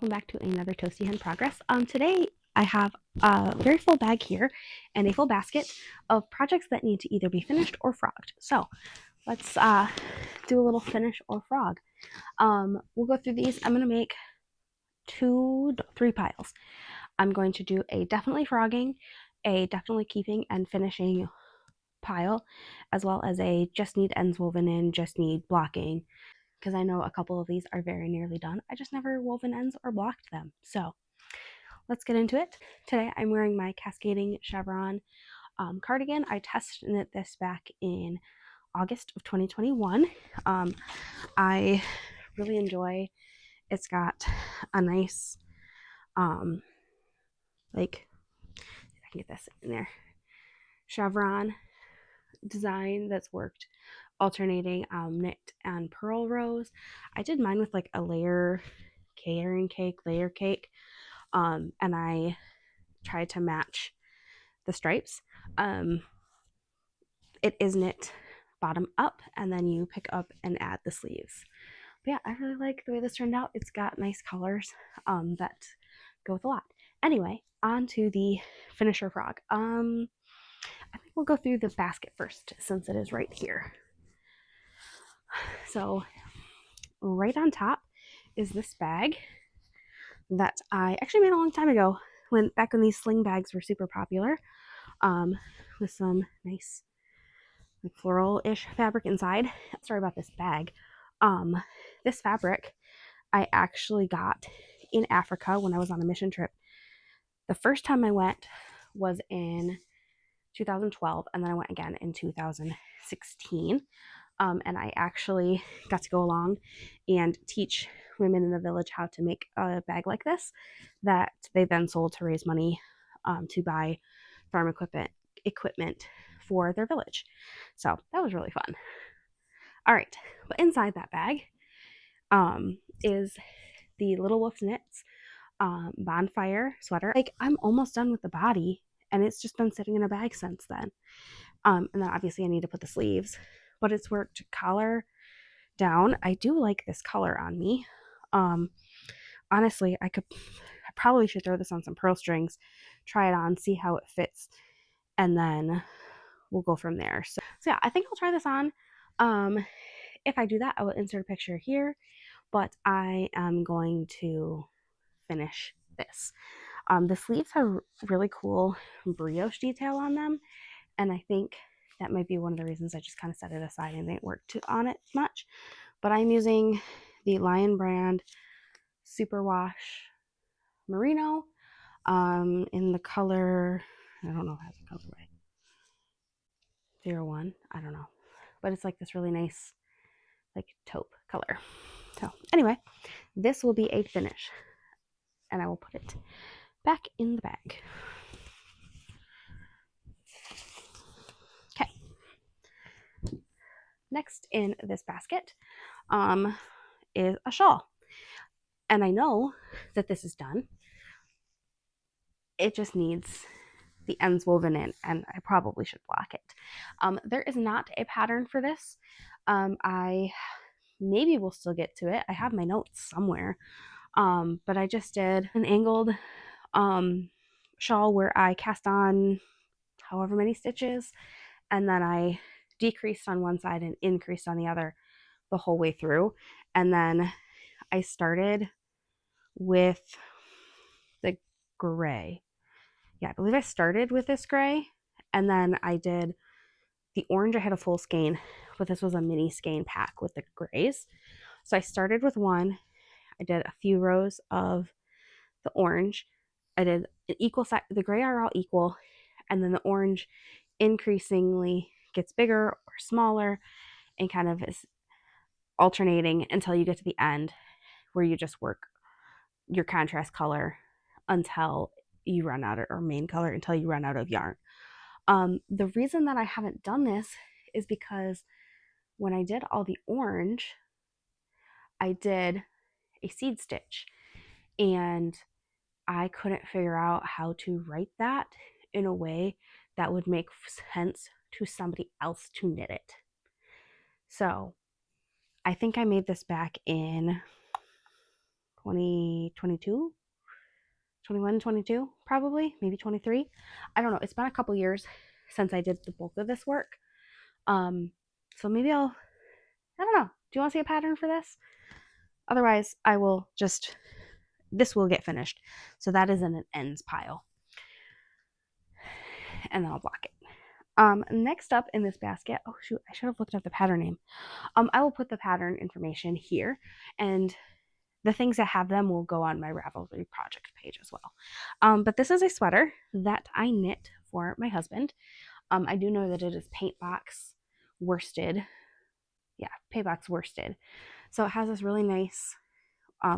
welcome back to another Toasty Hen Progress. Today I have a very full bag here and a full basket of projects that need to either be finished or frogged. So let's do a little finish or frog. We'll go through these. I'm going to make three piles. I'm going to do a definitely frogging, a definitely keeping and finishing pile, as well as a just need ends woven in, just need blocking, because I know a couple of these are very nearly done. I just never woven ends or blocked them. So let's get into it. Today I'm wearing my cascading chevron cardigan. I tested knit this back in August of 2021. I really enjoy, it's got a nice, like, if I can get this in there, chevron design that's worked alternating knit and purl rows. I did mine with like a layer cake, and I tried to match the stripes. It is knit bottom up, and then you pick up and add the sleeves. But yeah, I really like the way this turned out. It's got nice colors that go with a lot. Anyway, on to the finisher frog. I think we'll go through the basket first since it is right here. So right on top is this bag that I actually made a long time ago, back when these sling bags were super popular, with some nice like floral-ish fabric inside. Sorry about this bag. This fabric I actually got in Africa when I was on a mission trip. The first time I went was in 2012, and then I went again in 2016. And I actually got to go along and teach women in the village how to make a bag like this that they then sold to raise money to buy farm equipment for their village. So that was really fun. All right, but inside that bag is the Little Wolf Knits bonfire sweater. Like, I'm almost done with the body, and it's just been sitting in a bag since then. And then obviously I need to put the sleeves, but it's worked collar down. I do like this color on me. Honestly, I probably should throw this on some pearl strings, try it on, see how it fits, and then we'll go from there. So yeah, I think I'll try this on. If I do that, I will insert a picture here, but I am going to finish this. The sleeves have really cool brioche detail on them, and I think that might be one of the reasons I just kind of set it aside and didn't work on it much. But I'm using the Lion brand Superwash Merino in the color, I don't know if it has a colorway, 01, I don't know, but it's like this really nice like taupe color. So anyway, this will be a finish, and I will put it back in the bag. Okay, next in this basket is a shawl, and I know that this is done. It just needs the ends woven in, and I probably should block it. There is not a pattern for this. I maybe will still get to it. I have my notes somewhere, but I just did an angled shawl where I cast on however many stitches, and then I decreased on one side and increased on the other the whole way through. And then I started with the gray. Yeah, I believe I started with this gray, and then I did the orange. I had a full skein, but this was a mini skein pack with the grays. So I started with one. I did a few rows of the orange. I did an equal size. The gray are all equal, and then the orange increasingly gets bigger or smaller and kind of is alternating until you get to the end where you just work your contrast color until you run out of, or main color until you run out of yarn. The reason that I haven't done this is because when I did all the orange, I did a seed stitch, and I couldn't figure out how to write that in a way that would make sense to somebody else to knit it. So I think I made this back in 2022, 21, 22, probably, maybe 23. I don't know. It's been a couple years since I did the bulk of this work. So maybe I don't know. Do you want to see a pattern for this? Otherwise, this will get finished. So that is in an ends pile. And then I'll block it. Next up in this basket, oh shoot, I should have looked up the pattern name. I will put the pattern information here, and the things that have them will go on my Ravelry project page as well. But this is a sweater that I knit for my husband. I do know that it is paint box worsted. Yeah, paint box worsted. So it has this really nice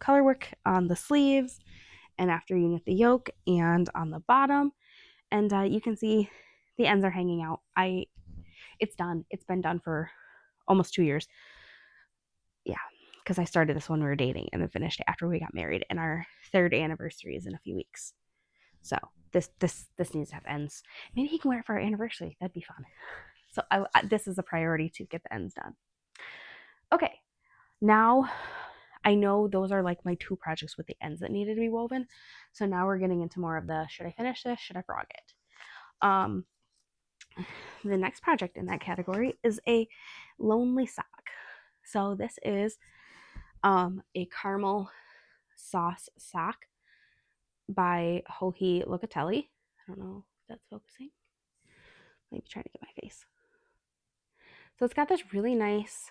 color work on the sleeves, and after you knit the yoke, and on the bottom. And you can see the ends are hanging out. It's done. It's been done for almost 2 years. Yeah, because I started this when we were dating and then finished it after we got married, and our 3rd anniversary is in a few weeks. So this needs to have ends. Maybe he can wear it for our anniversary. That'd be fun. So this is a priority to get the ends done. Okay, now I know those are like my 2 projects with the ends that needed to be woven. So now we're getting into more of the, should I finish this? Should I frog it? The next project in that category is a lonely sock. So this is a caramel sauce sock by Joji Locatelli. I don't know if that's focusing. Maybe trying to get my face. So it's got this really nice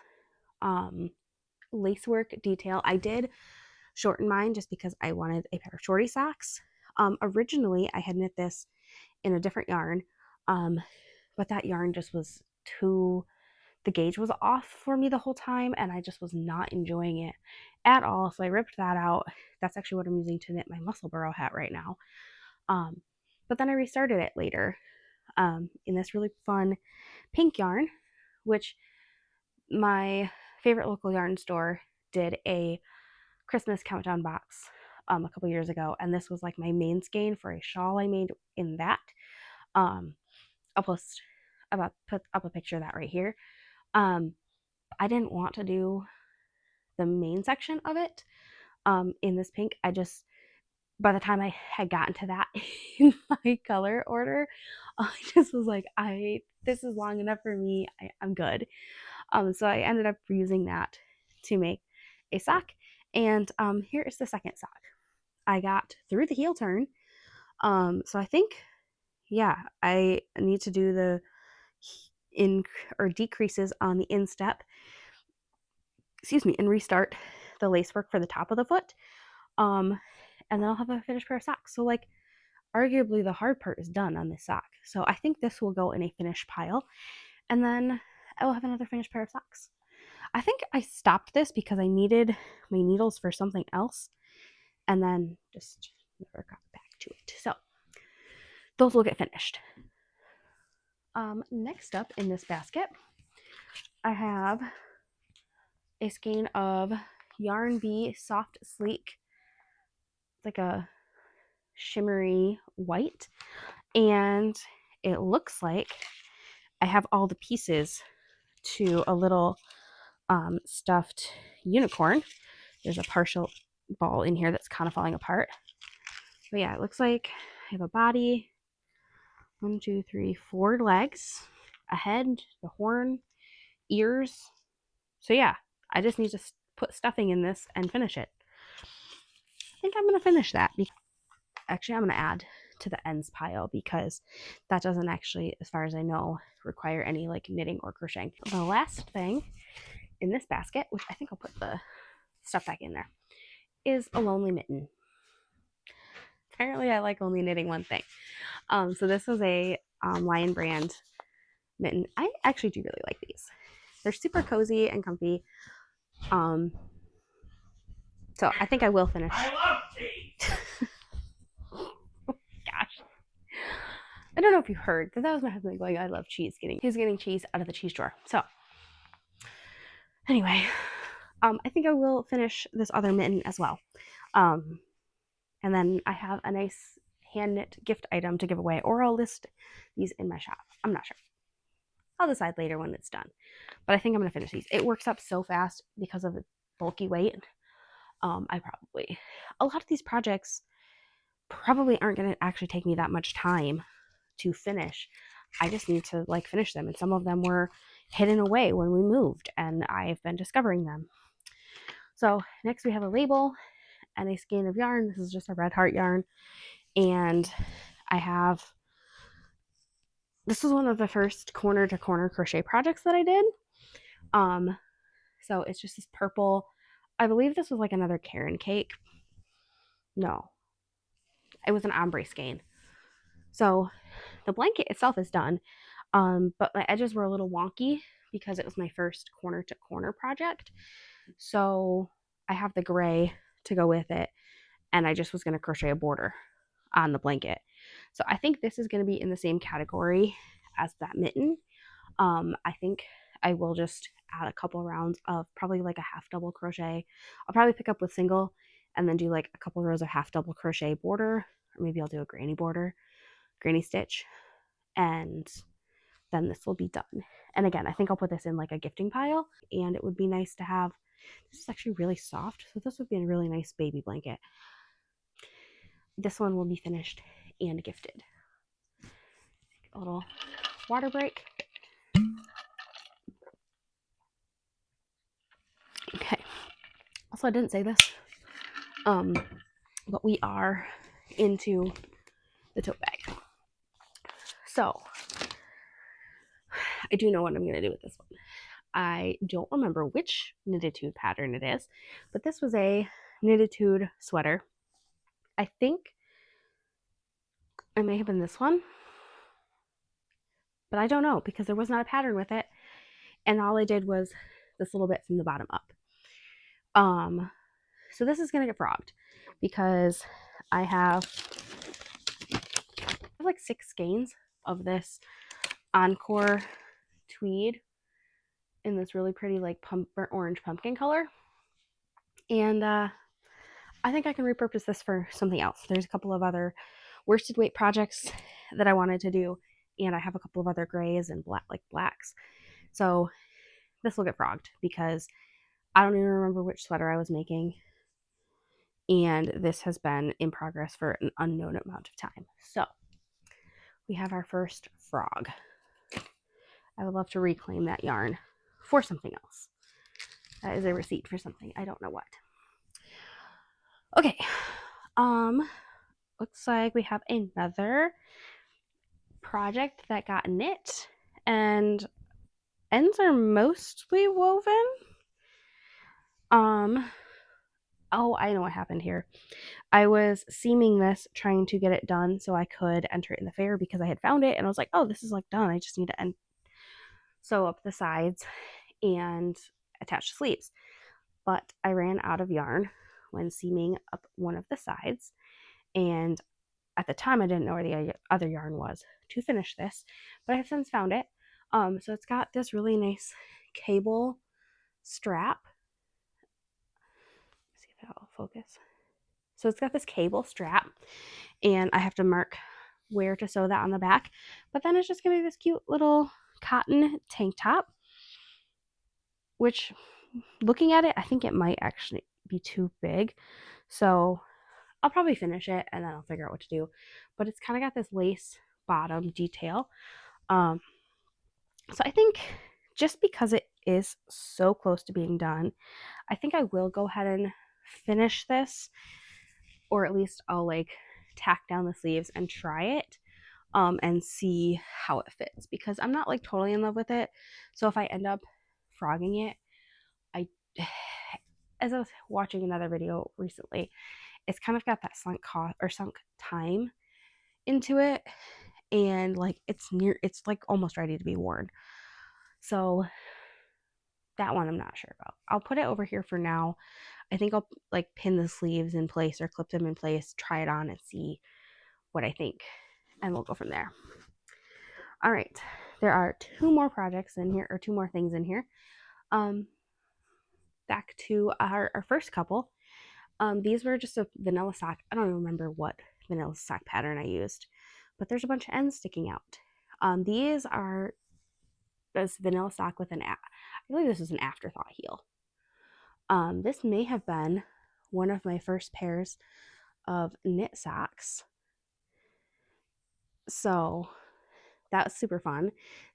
lacework detail. I did shorten mine just because I wanted a pair of shorty socks. Originally, I had knit this in a different yarn, but that yarn just was the gauge was off for me the whole time, and I just was not enjoying it at all. So I ripped that out. That's actually what I'm using to knit my Musselburgh hat right now. But then I restarted it later in this really fun pink yarn, which my favorite local yarn store did a Christmas countdown box a couple years ago, and this was like my main skein for a shawl I made in that. I'll put up a picture of that right here. I didn't want to do the main section of it in this pink. By the time I had gotten to that in my color order, I just was like, this is long enough for me. I'm good. So I ended up using that to make a sock. And here is the second sock. I got through the heel turn. So I think, yeah, I need to do the decreases on the instep, and restart the lace work for the top of the foot. And then I'll have a finished pair of socks. So like, arguably the hard part is done on this sock. So I think this will go in a finished pile, and then I will have another finished pair of socks. I think I stopped this because I needed my needles for something else, and then just never got back to it. So those will get finished. Next up in this basket, I have a skein of Yarn Bee Soft Sleek. It's like a shimmery white, and it looks like I have all the pieces to a little stuffed unicorn. There's a partial ball in here that's kind of falling apart. But yeah, it looks like I have a body, 1, 2, 3, 4 legs, a head, the horn, ears. So yeah, I just need to put stuffing in this and finish it. I think I'm going to finish that. Actually, I'm going to add to the ends pile because that doesn't actually, as far as I know, require any like knitting or crocheting. The last thing in this basket, which I think I'll put the stuff back in there, is a lonely mitten. Apparently I like only knitting one thing. So this is a Lion Brand mitten. I actually do really like these. They're super cozy and comfy. So I think I will finish. I love cheese. Gosh. I don't know if you heard, but that was my husband going, I love cheese. He's getting cheese out of the cheese drawer. So anyway, I think I will finish this other mitten as well. And then I have a nice hand knit gift item to give away, or I'll list these in my shop. I'm not sure. I'll decide later when it's done. But I think I'm going to finish these. It works up so fast because of the bulky weight. A lot of these projects probably aren't going to actually take me that much time to finish. I just need to like finish them. And some of them were hidden away when we moved, and I've been discovering them. So next we have a label and a skein of yarn. This is just a red heart yarn. And this was one of the first corner to corner crochet projects that I did. So it's just this purple, I believe this was like another Karen cake. No, it was an ombre skein. So the blanket itself is done. But my edges were a little wonky because it was my first corner to corner project. So I have the gray to go with it, and I just was going to crochet a border on the blanket. So I think this is going to be in the same category as that mitten. I think I will just add a couple rounds of probably like a half double crochet. I'll probably pick up with single and then do like a couple rows of half double crochet border, or maybe I'll do a granny border, granny stitch, and then this will be done. And again, I think I'll put this in like a gifting pile, and it would be nice to have. This is actually really soft, so this would be a really nice baby blanket. This one will be finished and gifted. A little water break. Okay. Also, I didn't say this, but we are into the tote bag. So I do know what I'm going to do with this one. I don't remember which knititude pattern it is, but this was a knititude sweater. I think it may have been this one, but I don't know because there was not a pattern with it, and all I did was this little bit from the bottom up. So this is gonna get frogged because I have like 6 skeins of this Encore tweed in this really pretty like burnt orange pumpkin color, and I think I can repurpose this for something else. There's a couple of other worsted weight projects that I wanted to do, and I have a couple of other grays and blacks. So this will get frogged because I don't even remember which sweater I was making, and this has been in progress for an unknown amount of time. So we have our first frog. I would love to reclaim that yarn for something else. That is a receipt for something. I don't know what. Okay. Looks like we have another project that got knit, and ends are mostly woven. Oh, I know what happened here. I was seaming this, trying to get it done so I could enter it in the fair because I had found it, and I was like, oh, this is like done. I just need to sew up the sides and attach the sleeves. But I ran out of yarn when seaming up one of the sides, and at the time I didn't know where the other yarn was to finish this, but I have since found it. So it's got this really nice cable strap. Let's see if that'll focus. So it's got this cable strap, and I have to mark where to sew that on the back. But then it's just gonna be this cute little cotton tank top, which, looking at it, I think it might actually be too big. So I'll probably finish it and then I'll figure out what to do. But it's kind of got this lace bottom detail. So I think just because it is so close to being done, I think I will go ahead and finish this, or at least I'll like tack down the sleeves and try it and see how it fits, because I'm not like totally in love with it. So if I end up frogging it, as I was watching another video recently, it's kind of got that sunk time into it, and like it's like almost ready to be worn. So that one I'm not sure about. I'll put it over here for now. I think I'll like pin the sleeves in place or clip them in place, try it on and see what I think, and we'll go from there. All right, there are 2 more projects in here, or 2 more things in here. Back to our first couple. These were just a vanilla sock. I don't even remember what vanilla sock pattern I used, but there's a bunch of ends sticking out. These are this vanilla sock with I believe this is an afterthought heel. This may have been one of my first pairs of knit socks. So that was super fun.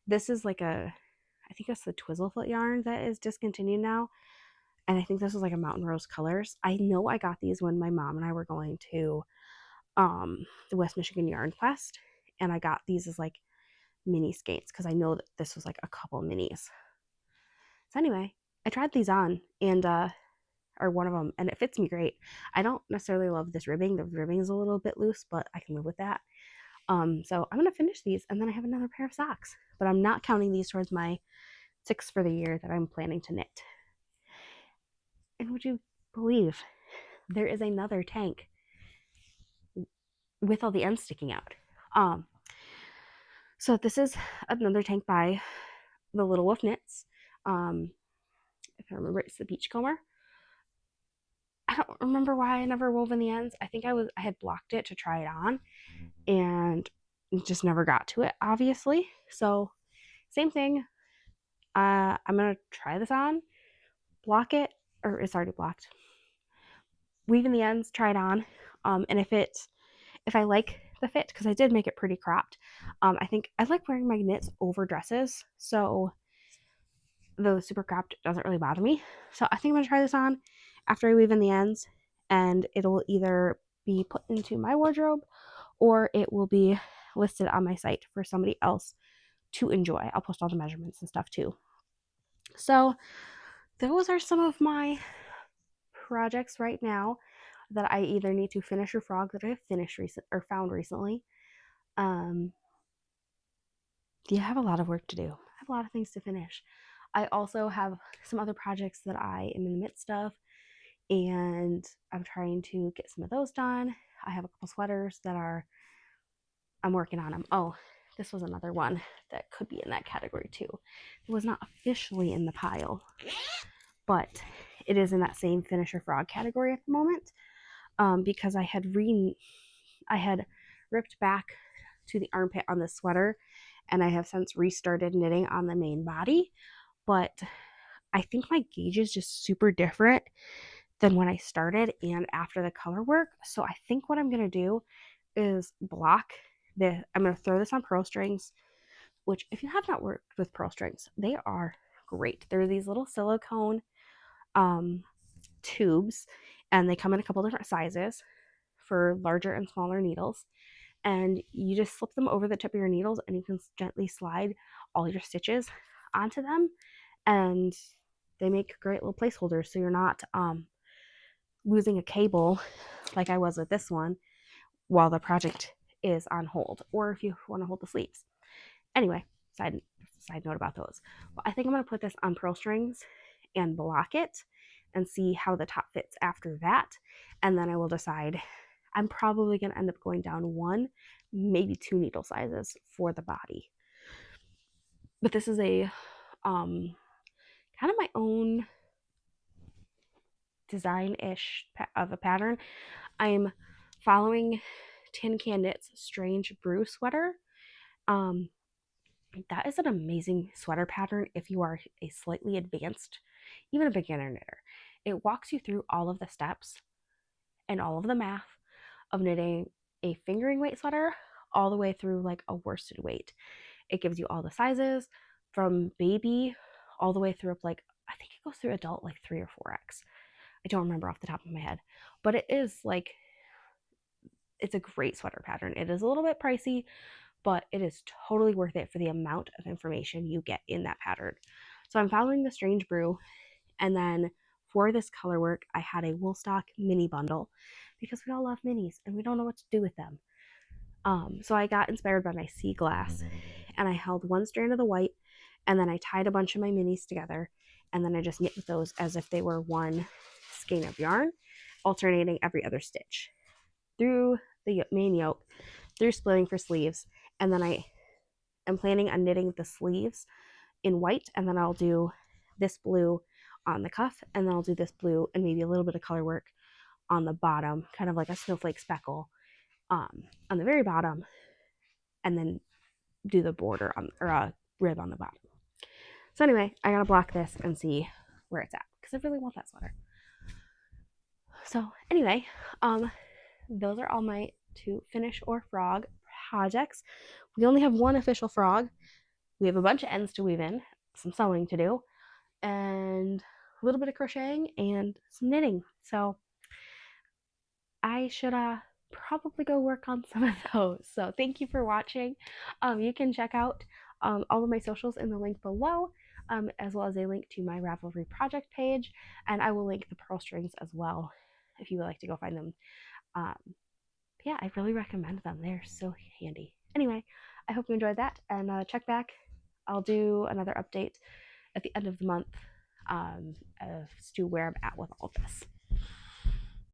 This is like I think that's the Twizzlefoot yarn that is discontinued now. And I think this was like a Mountain Rose Colors. I know I got these when my mom and I were going to the West Michigan Yarn Fest. And I got these as like mini skates because I know that this was like a couple minis. So anyway, I tried these on and or one of them, and it fits me great. I don't necessarily love this ribbing. The ribbing is a little bit loose, but I can live with that. So I'm gonna finish these, and then I have another pair of socks. But I'm not counting these towards my 6 for the year that I'm planning to knit. And would you believe there is another tank with all the ends sticking out? So this is another tank by the Little Wolf Knits. If I remember, it's the Beachcomber. I don't remember why I never wove in the ends. I think I had blocked it to try it on and just never got to it, obviously. So same thing. I'm gonna try this on, block it, or it's already blocked. Weave in the ends, try it on, and if I like the fit, because I did make it pretty cropped, I think I like wearing my knits over dresses, so the super cropped doesn't really bother me. So I think I'm gonna try this on after I weave in the ends, and it'll either be put into my wardrobe or it will be listed on my site for somebody else to enjoy. I'll post all the measurements and stuff too. So those are some of my projects right now that I either need to finish or frog that I have finished or found recently. You have a lot of work to do. I have a lot of things to finish. I also have some other projects that I am in the midst of, and I'm trying to get some of those done. I have a couple sweaters that I'm working on them. Oh, this was another one that could be in that category too. It was not officially in the pile, but it is in that same finisher frog category at the moment, because I had ripped back to the armpit on the sweater, and I have since restarted knitting on the main body, but I think my gauge is just super different than when I started and after the color work. So I think what I'm going to do is block this. I'm going to throw this on pearl strings, which if you have not worked with pearl strings, they are great. They're these little silicone tubes, and they come in a couple different sizes for larger and smaller needles. And you just slip them over the tip of your needles, and you can gently slide all your stitches onto them, and they make great little placeholders so you're not losing a cable like I was with this one while the project is on hold, or if you want to hold the sleeves. Anyway, side note about those. Well, I think I'm going to put this on pearl strings and block it and see how the top fits after that, and then I will decide. I'm probably going to end up going down 1, maybe 2 needle sizes for the body. But this is a kind of my own design-ish of a pattern. I'm following Tin Can Knits Strange Brew sweater. That is an amazing sweater pattern if you are a slightly advanced, even a beginner knitter. It walks you through all of the steps and all of the math of knitting a fingering weight sweater all the way through like a worsted weight. It gives you all the sizes from baby all the way through up, like I think it goes through adult like 3 or 4x. I don't remember off the top of my head, but it is like, it's a great sweater pattern. It is a little bit pricey, but it is totally worth it for the amount of information you get in that pattern. So I'm following the Strange Brew, and then for this color work, I had a Woolstock mini bundle because we all love minis and we don't know what to do with them. So I got inspired by my sea glass, and I held one strand of the white, and then I tied a bunch of my minis together, and then I just knit with those as if they were one skein of yarn, alternating every other stitch through the main yoke, through splitting for sleeves, and then I am planning on knitting the sleeves in white, and then I'll do this blue on the cuff, and then I'll do this blue and maybe a little bit of color work on the bottom, kind of like a snowflake speckle on the very bottom, and then do the border on, or a rib on the bottom. So anyway, I gotta block this and see where it's at because I really want that sweater. So anyway, those are all my to finish or frog projects. We only have one official frog. We have a bunch of ends to weave in, some sewing to do, and a little bit of crocheting and some knitting. So I should probably go work on some of those. So thank you for watching. You can check out all of my socials in the link below, as well as a link to my Ravelry project page, and I will link the pearl strings as well if you would like to go find them. Um, yeah, I really recommend them. They're so handy. Anyway, I hope you enjoyed that, and check back. I'll do another update at the end of the month as to where I'm at with all this.